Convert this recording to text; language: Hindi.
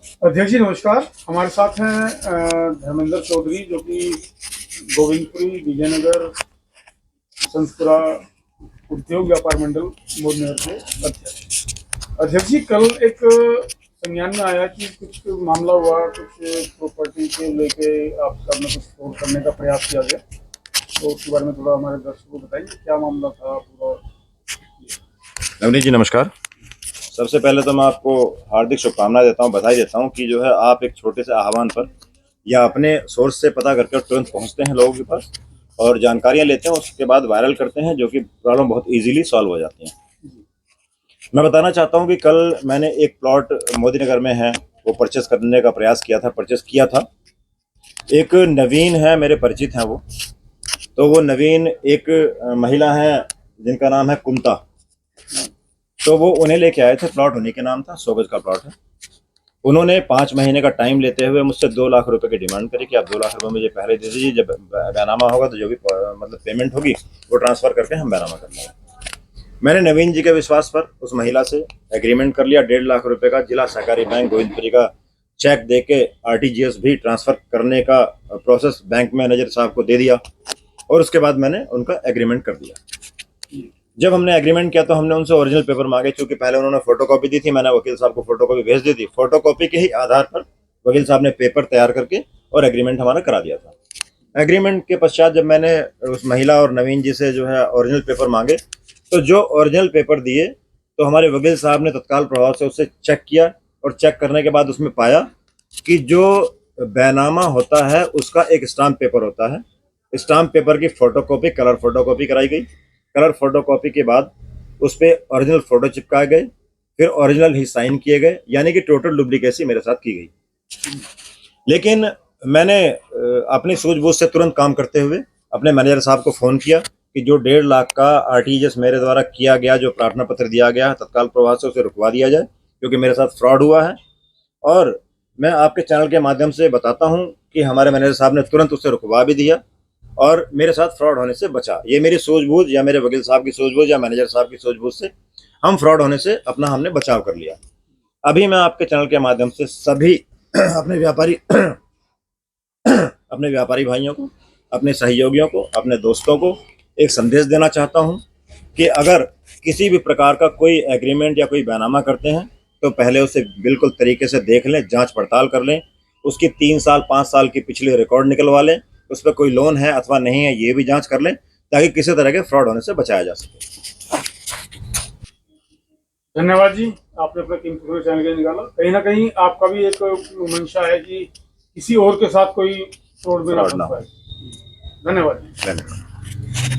अध्यक्ष जी नमस्कार। हमारे साथ हैं धर्मेंद्र चौधरी, जो कि गोविंदपुरी विजयनगर संसपुरा उद्योग व्यापार मंडल मोदनगर के अध्यक्ष। अध्यक्ष जी, कल एक संज्ञान में आया कि कुछ मामला हुआ, कुछ प्रॉपर्टी के लेके आपका में कुछ फ्रॉड करने का प्रयास किया गया, तो उसके बारे में थोड़ा हमारे दर्शकों को बताइए, क्या मामला था पूरा। नवनीत जी नमस्कार। सबसे पहले तो मैं आपको हार्दिक शुभकामनाएं देता हूं, बधाई देता हूं कि जो है आप एक छोटे से आह्वान पर या अपने सोर्स से पता करके तुरंत पहुंचते हैं लोगों के पास और जानकारियां लेते हैं, उसके बाद वायरल करते हैं, जो कि प्रॉब्लम बहुत इजीली सॉल्व हो जाती है। मैं बताना चाहता हूं कि कल मैंने एक प्लॉट मोदी नगर में है वो परचेस करने का प्रयास किया था, परचेस किया था। एक नवीन है, मेरे परिचित हैं वो, तो वो नवीन एक महिला है जिनका नाम है कुमता, तो वो उन्हें लेके आए थे। प्लॉट उन्हीं के नाम था, 100 गज का प्लॉट है। उन्होंने 5 महीने का टाइम लेते हुए मुझसे 2 लाख रुपए की डिमांड करी कि आप 2 लाख रुपए मुझे पहले दे दीजिए, जब बैनामा होगा तो जो भी मतलब पेमेंट होगी वो ट्रांसफर करके हम बैनामा कर लेंगे। मैंने नवीन जी के विश्वास पर उस महिला से एग्रीमेंट कर लिया। 1.5 लाख रुपए का जिला सहकारी बैंक गोविंदपुरी का चेक दे के आरटीजीएस भी ट्रांसफर करने का प्रोसेस बैंक मैनेजर साहब को दे दिया और उसके बाद मैंने उनका एग्रीमेंट कर दिया। जब हमने एग्रीमेंट किया तो हमने उनसे ओरिजिनल पेपर मांगे, क्योंकि पहले उन्होंने फोटोकॉपी दी थी, मैंने वकील साहब को फोटोकॉपी भेज दी थी। फोटोकॉपी के ही आधार पर वकील साहब ने पेपर तैयार करके और एग्रीमेंट हमारा करा दिया था। एग्रीमेंट के पश्चात जब मैंने उस महिला और नवीन जी से जो है ओरिजिनल पेपर मांगे, तो जो ओरिजिनल पेपर दिए तो हमारे वकील साहब ने तत्काल प्रभाव से उसे चेक किया और चेक करने के बाद उसमें पाया कि जो बैनामा होता है उसका एक स्टाम्प पेपर होता है। स्टाम्प पेपर की फोटोकॉपी, कलर फोटोकॉपी कराई गई। कलर फोटोकॉपी के बाद उस पर ओरिजिनल फोटो चिपकाए गए, फिर ओरिजिनल ही साइन किए गए, यानी कि टोटल डुप्लीकेसी मेरे साथ की गई। लेकिन मैंने अपनी सूझबूझ से तुरंत काम करते हुए अपने मैनेजर साहब को फ़ोन किया कि जो 1.5 लाख का आरटीजीएस मेरे द्वारा किया गया, जो प्रार्थना पत्र दिया गया है, तत्काल प्रभाव से उसे रुकवा दिया जाए, क्योंकि मेरे साथ फ्रॉड हुआ है। और मैं आपके चैनल के माध्यम से बताता हूं कि हमारे मैनेजर साहब ने तुरंत उसे रुकवा भी दिया और मेरे साथ फ्रॉड होने से बचा। ये मेरी सूझबूझ या मेरे वकील साहब की सूझबूझ या मैनेजर साहब की सूझबूझ से हम फ्रॉड होने से हमने बचाव कर लिया। अभी मैं आपके चैनल के माध्यम से सभी अपने व्यापारी भाइयों को, अपने सहयोगियों को, अपने दोस्तों को एक संदेश देना चाहता हूं कि अगर किसी भी प्रकार का कोई एग्रीमेंट या कोई बैनामा करते हैं तो पहले उसे बिल्कुल तरीके से देख लें, जांच पड़ताल कर लें, उसकी 3 साल 5 साल की पिछली रिकॉर्ड निकलवा लें, उस पर कोई लोन है अथवा नहीं है ये भी जांच कर लें, ताकि किसी तरह के फ्रॉड होने से बचाया जा सके। धन्यवाद जी, आपने अपना कीमती समय चैनल के लिए निकाला। कहीं ना कहीं आपका भी एक मंशा है कि किसी और के साथ कोई फ्रॉड में ना फ्रॉड ना फंस हो। पाए। धन्यवाद जी। धन्यवाद।